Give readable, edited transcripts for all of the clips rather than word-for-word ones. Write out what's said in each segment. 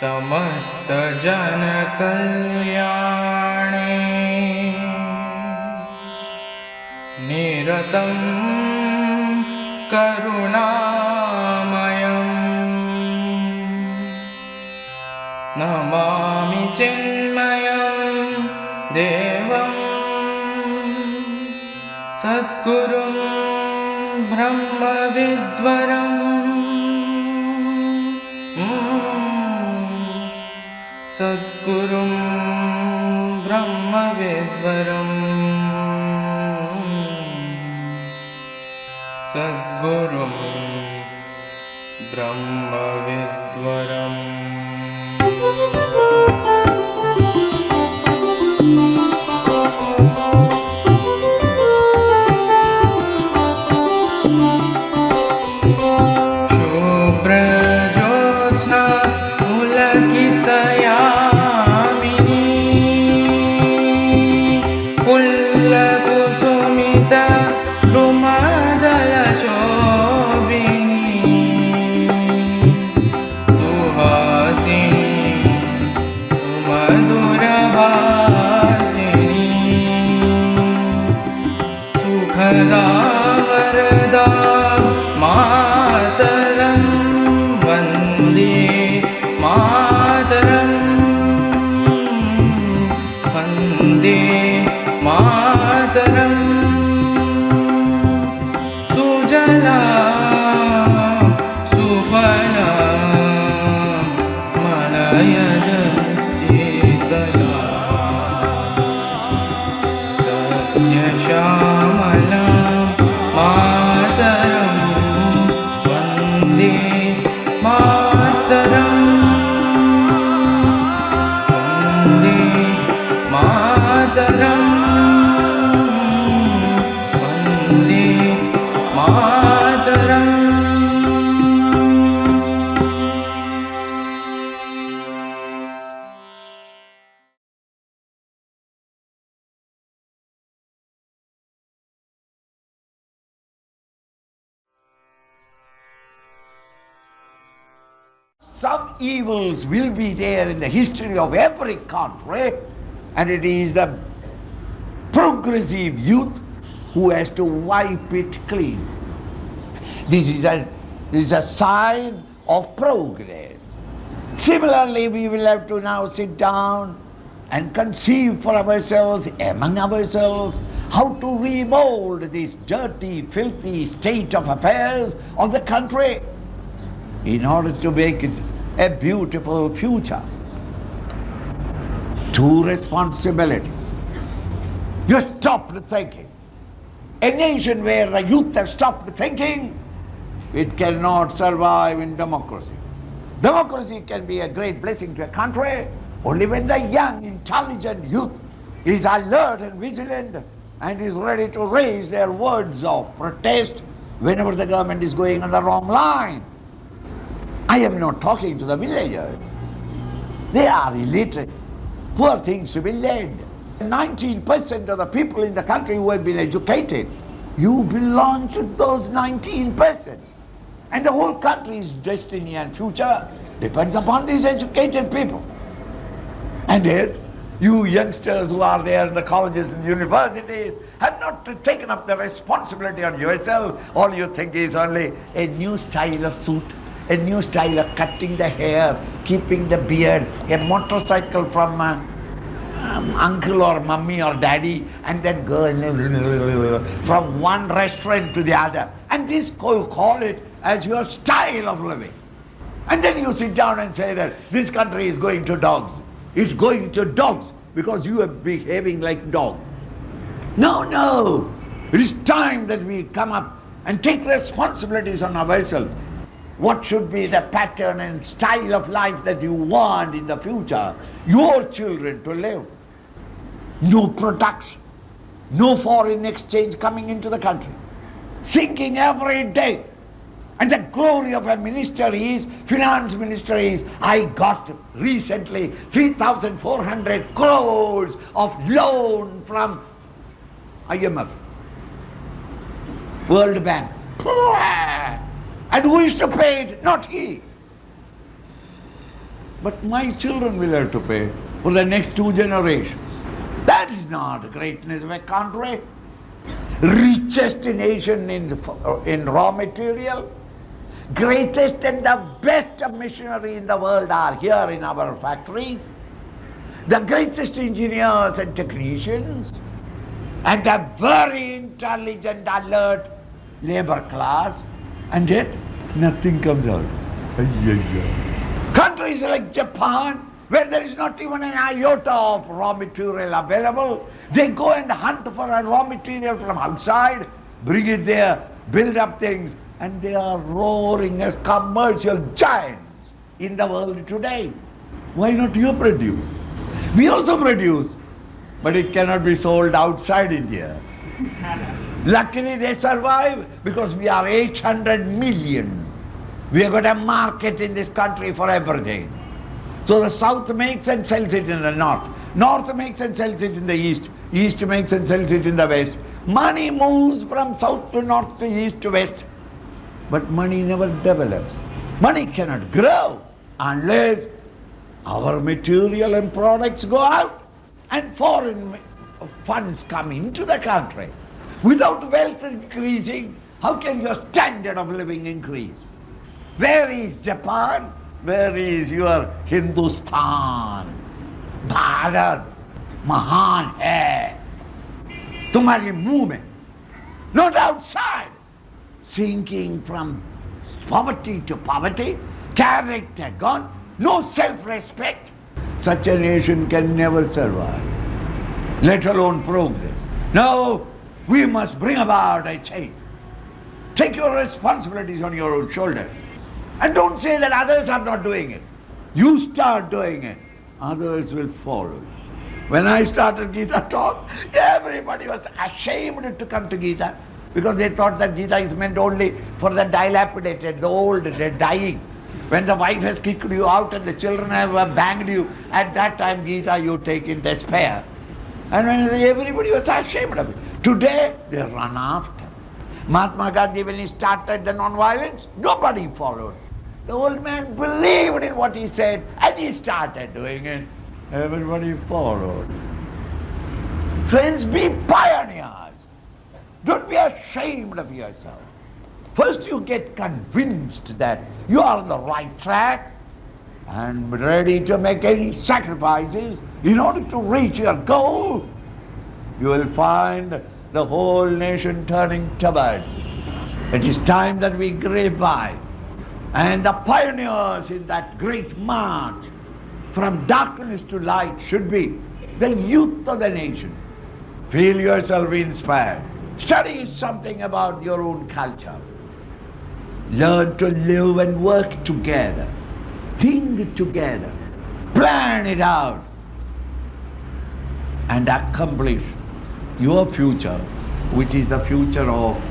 समस्त जन कल्याणे निरतं करुणामयं नमामि चिन्मयं देवं सद्गुरुं ब्रह्मविद्वरम् सद्गुरुं ब्रह्मविद्वरम् सद्गुरुं ब्रह्मविद्वरम् शुभ्रज्योत्स्ना पुलकितयामिनी पुल्लकुसुमित द्रुमदलशोभिनी सुहासिनी सुमधुरभाषिणी सुखदा वरदा मातरं वन्दे मातरं वन्दे मातरं सुजला सुफला मलयज शीतला सस्यश्यामला मातरं वन्दे मातरं वन्दे मातरं Vande Mataram Some evils will be there in the history of every country, and it is the progressive youth who has to wipe it clean. This is a sign of progress. Similarly, we will have to now sit down and conceive for ourselves, among ourselves, how to remold this dirty, filthy state of affairs of the country in order to make it a beautiful future. Two responsibilities. You stopped thinking. A nation where the youth have stopped thinking, it cannot survive in democracy. Democracy can be a great blessing to a country only when the young, intelligent youth is alert and vigilant and is ready to raise their words of protest whenever the government is going on the wrong line. I am not talking to the villagers. They are illiterate, poor things to be led. 19% of the people in the country who have been educated, you belong to those 19%. And the whole country's destiny and future depends upon these educated people. And yet, you youngsters who are there in the colleges and universities have not taken up the responsibility on yourself. All you think is only a new style of suit, a new style of cutting the hair, keeping the beard, a motorcycle from uncle or mummy or daddy, and then go from one restaurant to the other. And this you call it as your style of living. And then you sit down and say that this country is going to dogs. It's going to dogs because you are behaving like dogs. No, no. It is time that we come up and take responsibilities on ourselves. What should be the pattern and style of life that you want in the future, your children to live? No production, no foreign exchange coming into the country, sinking every day. And the glory of a minister is, finance minister is, I got recently 3,400 crores of loan from IMF. World Bank. And who is to pay it? Not he. But my children will have to pay for the next 2 generations. That is not greatness of a country. Richest nation in raw material, greatest and the best machinery in the world are here in our factories. The greatest engineers and technicians, and a very intelligent, alert labor class, and yet nothing comes out. Countries like Japan, where there is not even an iota of raw material available, they go and hunt for a raw material from outside, bring it there, build up things, and they are roaring as commercial giants in the world today. Why not you produce? We also produce, but it cannot be sold outside India. Luckily they survive because we are 800 million. We have got a market in this country for everything. So the South makes and sells it in the North. North makes and sells it in the East. East makes and sells it in the West. Money moves from South to North to East to West. But money never develops. Money cannot grow unless our material and products go out and foreign funds come into the country. Without wealth increasing, how can your standard of living increase? Where is Japan? Where is your Hindustan? Bharat, Mahan hai. Tumhari muh mein. Not outside. Sinking from poverty to poverty, character gone, no self-respect. Such a nation can never survive, let alone progress. No, we must bring about a change. Take your responsibilities on your own shoulder. And don't say that others are not doing it. You start doing it, others will follow. When I started Gita talk, everybody was ashamed to come to Gita because they thought that Gita is meant only for the dilapidated, the old, the dying. When the wife has kicked you out and the children have banged you, at that time Gita you take in despair. And when everybody was ashamed of it. Today they run after. Mahatma Gandhi, when he started the non-violence, nobody followed. The old man believed in what he said and he started doing it. Everybody followed. Friends, be pioneers. Don't be ashamed of yourself. First you get convinced that you are on the right track and ready to make any sacrifices in order to reach your goal. You will find the whole nation turning towards it. It is time that we revive. And the pioneers in that great march from darkness to light should be the youth of the nation. Feel yourself inspired. Study something about your own culture. Learn to live and work together. Think together. Plan it out. And accomplish your future, which is the future of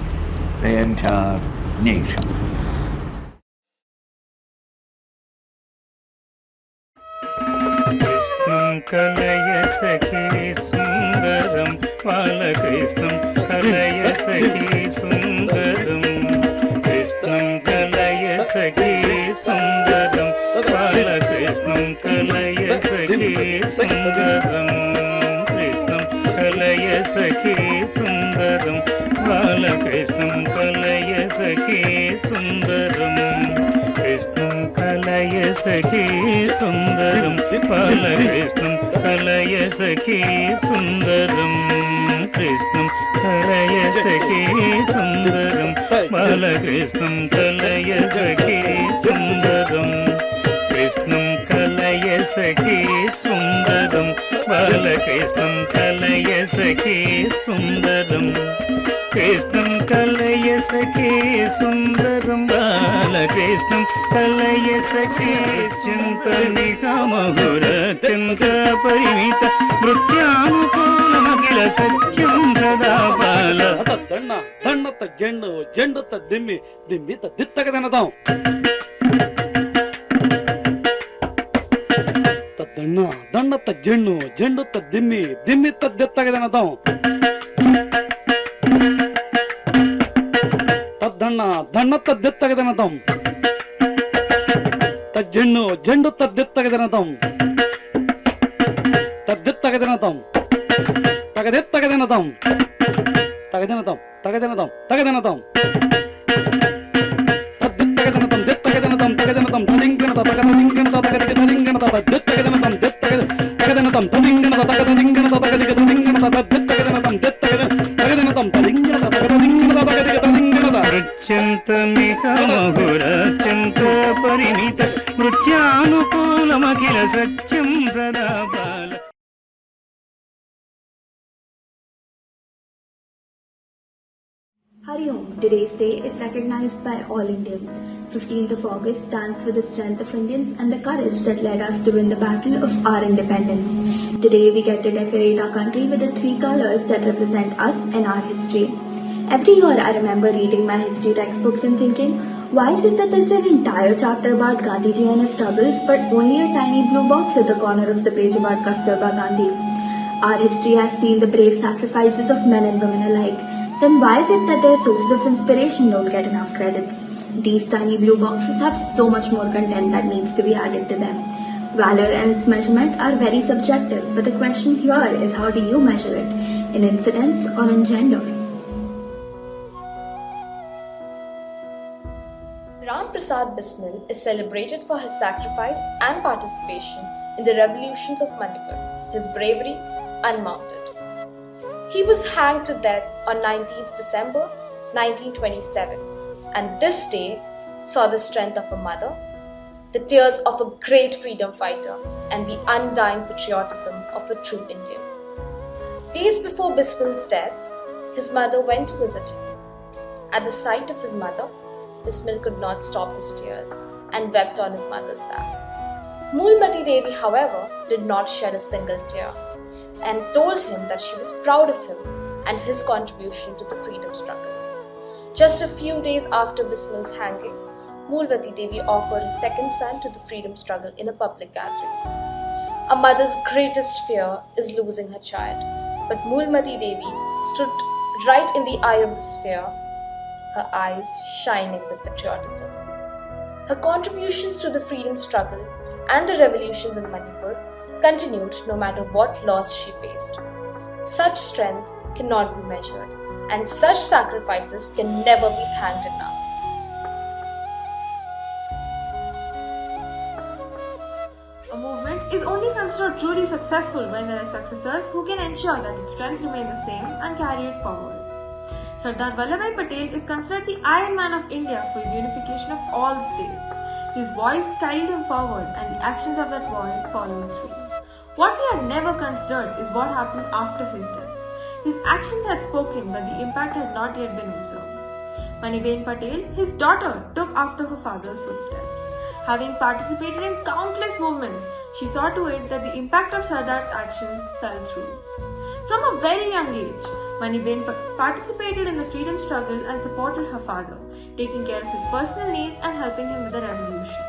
the entire nation. Krishnam kalaya sakhi sundaram, Bala Krishnam kalaya sakhi sundaram. Krishnam kalaya sakhi sundaram, Bala Krishnam kalaya sakhi sundaram. Krishnam kalaya sakhi sundaram, Bala Krishnam kalaya sakhi sundaram. Krishnam kalaya sakhi sundaram, Bala Krishnam kalaya sakhi sundaram. Krishnam kalaya sakhi sundaram, Bala Krishnam kalaya sakhi sundaram. Krishnam kalaya sakhi sundaram, Bala Krishnam kalaya sakhi sundaram. Krishnam kalaya sakhi sundaram, Bala Krishnam kalaya sakhi chintanihamaghura chinta parimita nrityanukulamagila satyam sada bala. Danna, dannata jendu, jendutta dimmi, dimmita dittagadanatam. Danna, dannata jendu, jendutta dimmi, dimmita dittagadanatam. ಧಣ್ಣ ಧಣ್ಣ ತದ್ದಿತ್ತಗದನತಂ ತಜ್ಜೆಣ್ಣು ಜೆಂಡು ತದ್ದಿತ್ತಗದನತಂ ತದ್ದಿತ್ತಗದನತಂ ತಗದಿತ್ತಗದನತಂ ತಗದನತಂ ತಗದನತಂ ತಗದನತಂ ತದ್ದಿತ್ತಗದನತಂ ದಿತ್ತಗದನತಂ ತಗದನತಂ ತದಿಂಗನತ ತಗದಿಂಗನತ ತಗದಿಗ ತದಿಂಗನತ ತದ್ದಿತ್ತಗದನತಂ ದಿತ್ತಗದನತಂ ತದಿಂಗನತ ತಗದಿಂಗನತ ತಗದಿಗ ತದಿಂಗನತ ತದ್ದಿತ್ತಗದನತಂ ದಿತ್ತಗದನತಂ ತದಿಂಗನತ ತಗದಿಂಗನತ ತಗದಿಗ ತದಿಂಗನತ ಮೃತ್ಯಂತಮಿಹ ಮಹುರತ್ಯಂತ ಪರಿಣಿತ ಮೃತ್ಯಾನುಕೂಲಮಖಿಲ ಸತ್ಯಂ ಸದಾ ಬಾಲ. Hari Om, today's day is recognized by all Indians. 15th of August stands for the strength of Indians and the courage that led us to win the battle of our independence. Today we get to decorate our country with the 3 colors that represent us and our history. Every year I remember reading my history textbooks and thinking, why is it that there's an entire chapter about Gandhiji and his struggles but only a tiny blue box at the corner of the page about Kasturba Gandhi? Our history has seen the brave sacrifices of men and women alike. Then why is it that their sources of inspiration don't get enough credits? These tiny blue boxes have so much more content that needs to be added to them. Valor and its measurement are very subjective, but the question here is how do you measure it? In incidence or in gender? Ram Prasad Bismil is celebrated for his sacrifice and participation in the revolutions of Manipur, his bravery unmounted. He was hanged to death on 19th December 1927, and this day saw the strength of a mother, the tears of a great freedom fighter, and the undying patriotism of a true Indian. Days before Bismil's death, his mother went to visit him. At the sight of his mother, Bismil could not stop his tears and wept on his mother's lap. Moolmati Devi, however, did not shed a single tear, and told him that she was proud of him and his contribution to the freedom struggle. Just a few days after Bismil's hanging, Moolmati Devi offered her second son to the freedom struggle in a public gathering. A mother's greatest fear is losing her child, but Moolmati Devi stood right in the eye of this fear, her eyes shining with patriotism. Her contributions to the freedom struggle and the revolutions in Manipur continued no matter what loss she faced. Such strength cannot be measured, and such sacrifices can never be thanked enough. A movement is only considered truly successful when there are successors who can ensure that its strength remains the same and carry it forward. Sardar Vallabhbhai Patel is considered the Iron Man of India for his unification of all the states. His voice carried him forward and the actions of that voice followed through. What we have never considered is what happened after his death. His actions had spoken, but the impact had not yet been observed. Maniben Patel, his daughter, took after her father's footsteps. Having participated in countless movements, she saw to it that the impact of Sardar's actions fell through. From a very young age, Maniben participated in the freedom struggle and supported her father, taking care of his personal needs and helping him with the revolution.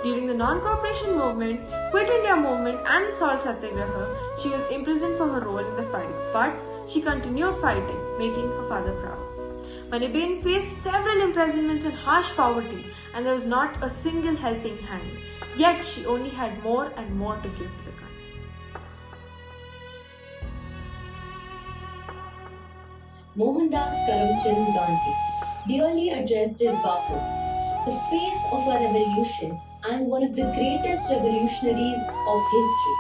During the non-cooperation movement, Quit India movement and Salt Satyagraha, she was imprisoned for her role in the fight, but she continued fighting, making her father proud. Maniben faced several imprisonments and harsh poverty, and there was not a single helping hand. Yet she only had more and more to give to the country. Mohandas Karamchand Gandhi, dearly addressed as Bapu, the face of our revolution and one of the greatest revolutionaries of history.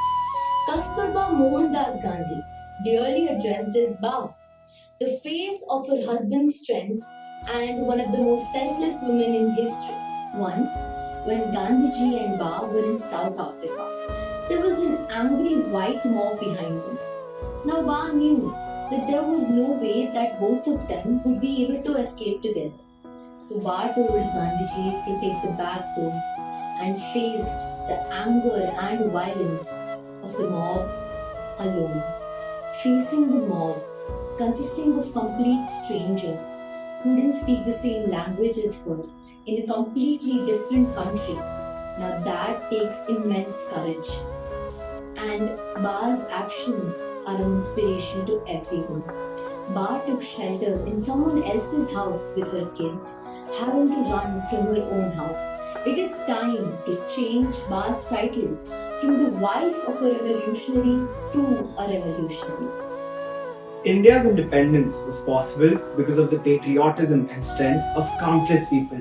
Kasturba Mohandas Gandhi, dearly addressed as Ba, the face of her husband's strength and one of the most selfless women in history. Once, when Gandhiji and Ba were in South Africa, there was an angry white mob behind them. Now Ba knew that there was no way that both of them would be able to escape together. So Ba told Gandhiji to take the back door and faced the anger and violence of the mob alone. Facing the mob, consisting of complete strangers who didn't speak the same language as her in a completely different country. Now that takes immense courage. And Ba's actions are an inspiration to everyone. Ba took shelter in someone else's house with her kids, having to run from her own house. It is time to change Ba's title from the wife of a revolutionary to a revolutionary. India's independence was possible because of the patriotism and strength of countless people.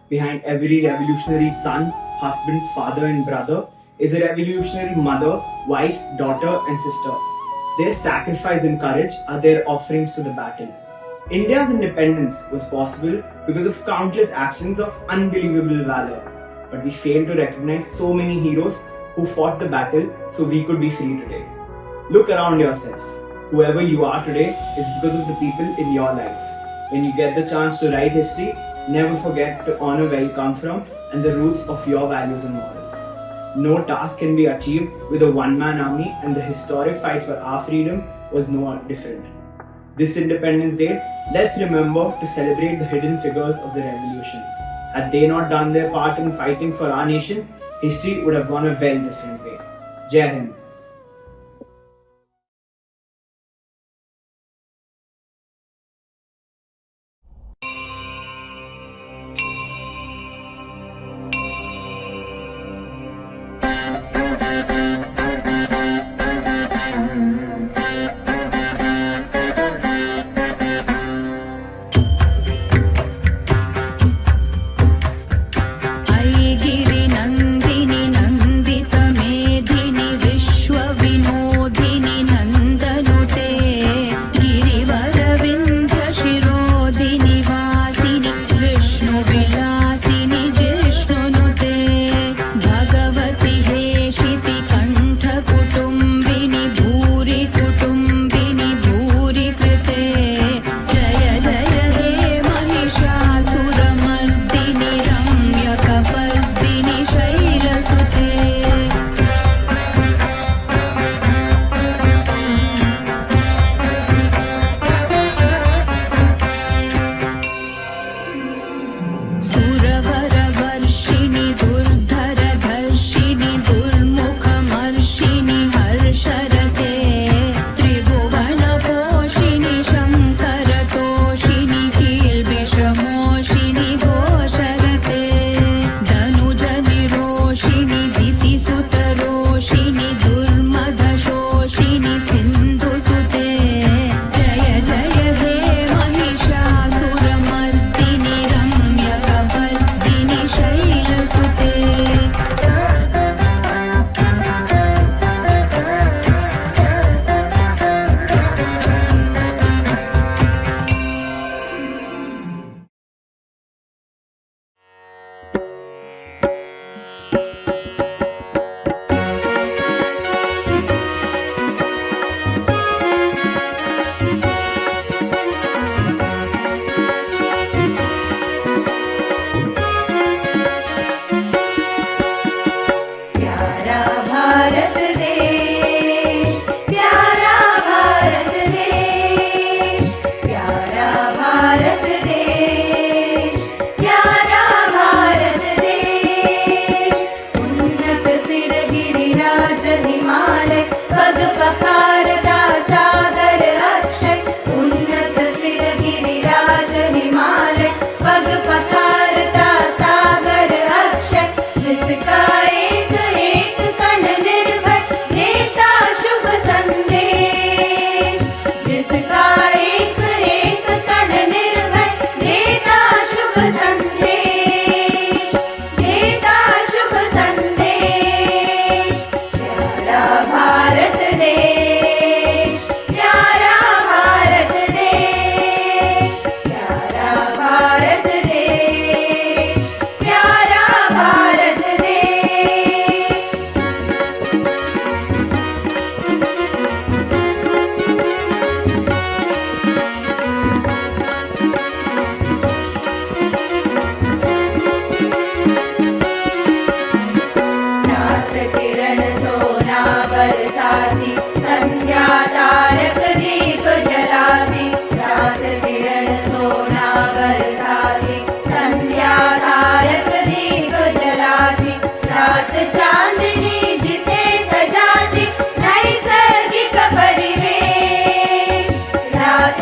Behind every revolutionary son, husband, father, and brother is a revolutionary mother, wife, daughter, and sister. Their sacrifice and courage are their offerings to the battle. India's independence was possible because of countless actions of unbelievable valor. But we fail to recognize so many heroes who fought the battle so we could be free today. Look around yourself. Whoever you are today is because of the people in your life. When you get the chance to write history, never forget to honor where you come from and the roots of your values and morals. No task can be achieved with a one-man army, and the historic fight for our freedom was no different. This Independence Day, let's remember to celebrate the hidden figures of the revolution. Had they not done their part in fighting for our nation, history would have gone a very different way. Jai Hind.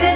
The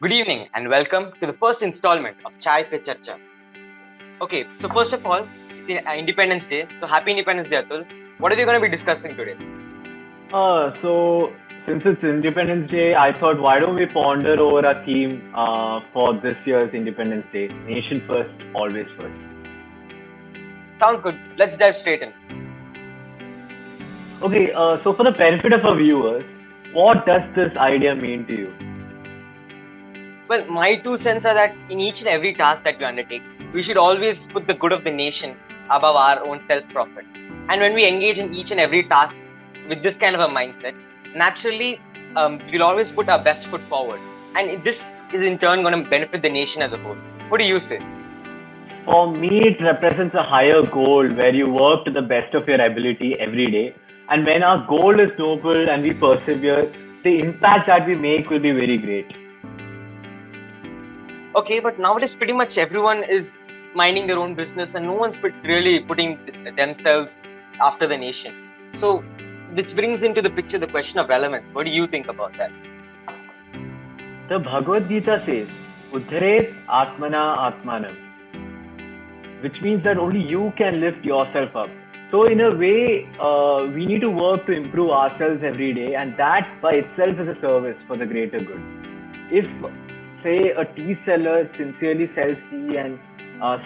Good evening and welcome to the first installment of Chai Pe Charcha. Okay, so first of all, it's Independence Day. So happy Independence Day, Atul. What are we going to be discussing today? So since it's Independence Day, I thought why don't we ponder over a theme for this year's Independence Day? Nation first, always first. Sounds good. Let's dive straight in. Okay, so for the benefit of our viewers, what does this idea mean to you? Well, my 2 cents are that in each and every task that we undertake, we should always put the good of the nation above our own self-profit. And when we engage in each and every task with this kind of a mindset, naturally, we'll always put our best foot forward. And this is in turn going to benefit the nation as a whole. What do you say? For me, it represents a higher goal where you work to the best of your ability every day. And when our goal is noble and we persevere, the impact that we make will be very great. Okay, but nowadays pretty much everyone is minding their own business and no one's really putting themselves after the nation. So this brings into the picture the question of relevance. What do you think about that? The Bhagavad Gita says, Uddharet Atmana Atmanam, which means that only you can lift yourself up. So in a way, we need to work to improve ourselves every day, and that by itself is a service for the greater good. If, say, a tea seller sincerely sells tea and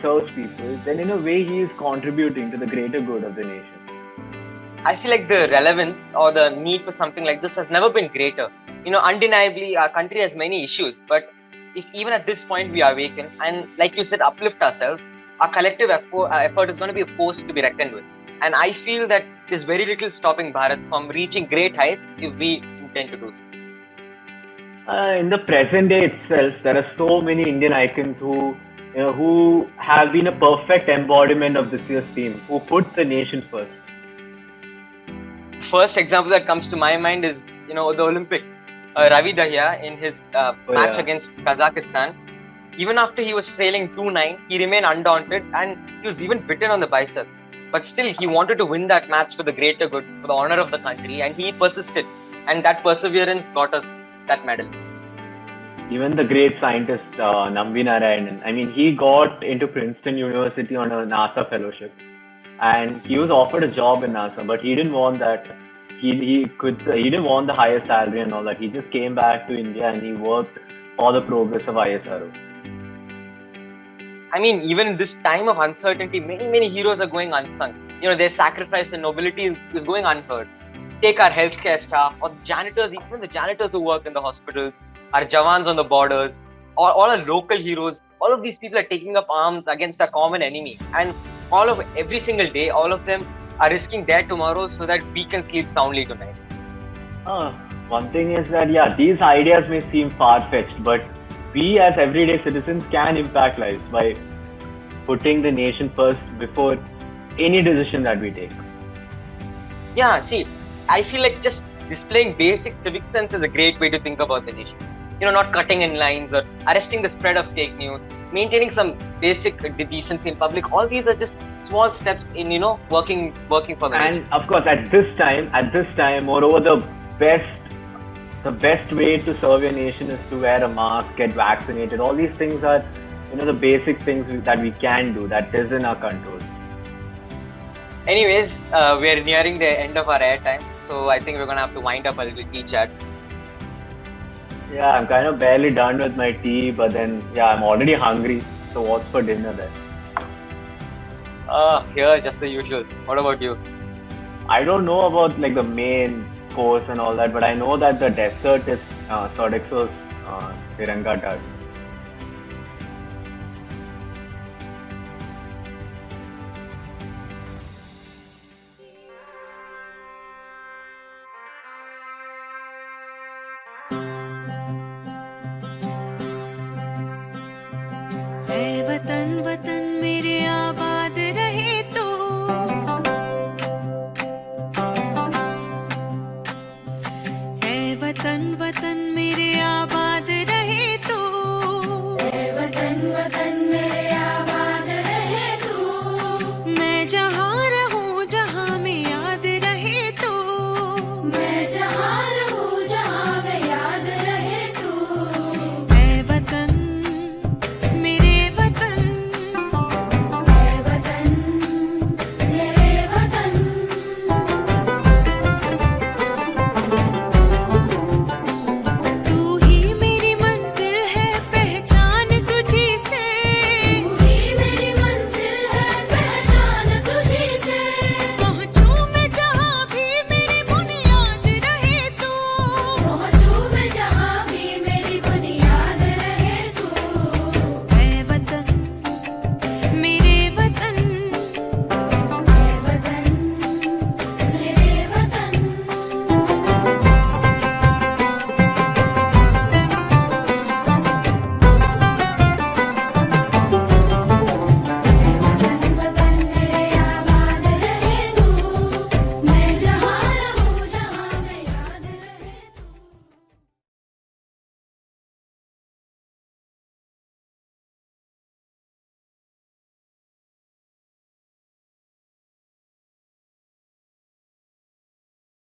serves people, then in a way he is contributing to the greater good of the nation. I feel like the relevance or the need for something like this has never been greater. Undeniably, our country has many issues, but if even at this point we awaken and, like you said, uplift ourselves, our collective effort is going to be a force to be reckoned with. And I feel that there's very little stopping Bharat from reaching great heights if we intend to do so. In the present day itself, there are so many Indian icons who have been a perfect embodiment of this year's theme, who put the nation first. First example that comes to my mind is, the Olympics. Ravi Dahiya in his match against Kazakhstan, even after he was sailing 2-9, he remained undaunted and he was even bitten on the bicep. But still, he wanted to win that match for the greater good, for the honor of the country, and he persisted. And that perseverance got us that medal. Even the great scientist Nambi Narayanan, he got into Princeton University on a NASA fellowship, and he was offered a job in NASA, but he didn't want that. He didn't want the higher salary and all that. He just came back to India and he worked for the progress of ISRO. Even in this time of uncertainty, many heroes are going unsung. Their sacrifice and nobility is going unheard. Take our healthcare staff or the janitors, even the janitors who work in the hospitals, our Jawans on the borders, all our local heroes. All of these people are taking up arms against a common enemy. And every single day, all of them are risking their tomorrow so that we can sleep soundly tonight. One thing is that, these ideas may seem far-fetched, but we as everyday citizens can impact lives by putting the nation first before any decision that we take. Yeah, see, I feel like just displaying basic civic sense is a great way to think about the nation. Not cutting in lines or arresting the spread of fake news, maintaining some basic decency in public. All these are just small steps in, working for the nation. And of course, at this time, moreover, the best way to serve your nation is to wear a mask, get vaccinated. All these things are, the basic things that we can do, that is in our control. Anyways, we're nearing the end of our airtime, so I think we're going to have to wind up a little tea chat. Yeah, I'm kind of barely done with my tea, but then, I'm already hungry. So what's for dinner then? Here, just the usual. What about you? I don't know about the main course and all that, but I know that the dessert is Sodexo's Tiranga tart.